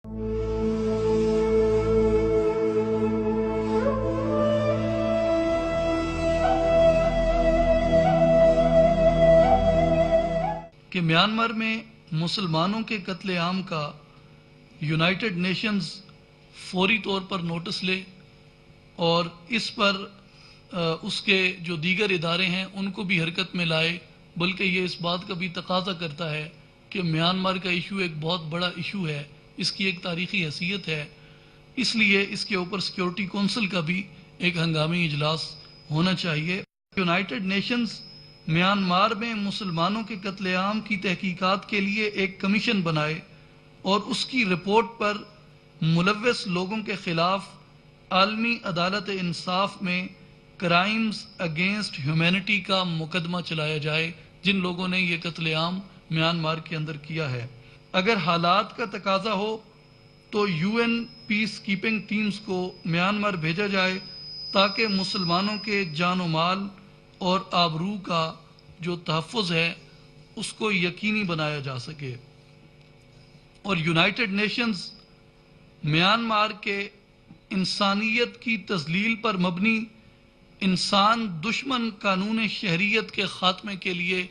کہ میانمار میں مسلمانوں کے قتل عام کا یونائٹڈ نیشنز فوری طور پر نوٹس لے اور اس پر اس کے جو دیگر ادارے ہیں ان کو بھی حرکت میں لائے، بلکہ یہ اس بات کا بھی تقاضا کرتا ہے کہ میانمار کا ایشو ایک بہت بڑا ایشو ہے، اس کی ایک تاریخی حیثیت ہے، اس لیے اس کے اوپر سیکیورٹی کونسل کا بھی ایک ہنگامی اجلاس ہونا چاہیے۔ یونائٹڈ نیشنز میانمار میں مسلمانوں کے قتل عام کی تحقیقات کے لیے ایک کمیشن بنائے اور اس کی رپورٹ پر ملوث لوگوں کے خلاف عالمی عدالت انصاف میں کرائمز اگینسٹ ہیومینٹی کا مقدمہ چلایا جائے، جن لوگوں نے یہ قتل عام میانمار کے اندر کیا ہے۔ اگر حالات کا تقاضا ہو تو U N peace keeping teams کو میانمار بھیجا جائے تاکہ مسلمانوں کے جان و مال اور آبرو کا جو تحفظ ہے اس کو یقینی بنایا جا سکے، اور یونائٹڈ نیشنز میانمار کے انسانیت کی تذلیل پر مبنی انسان دشمن قانون شہریت کے خاتمے کے لیے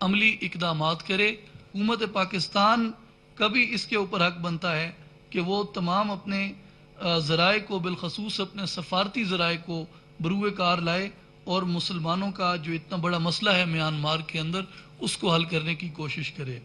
عملی اقدامات کرے۔ حکومت پاکستان کا بھی اس کے اوپر حق بنتا ہے کہ وہ تمام اپنے ذرائع کو، بالخصوص اپنے سفارتی ذرائع کو بروئے کار لائے اور مسلمانوں کا جو اتنا بڑا مسئلہ ہے میانمار کے اندر اس کو حل کرنے کی کوشش کرے۔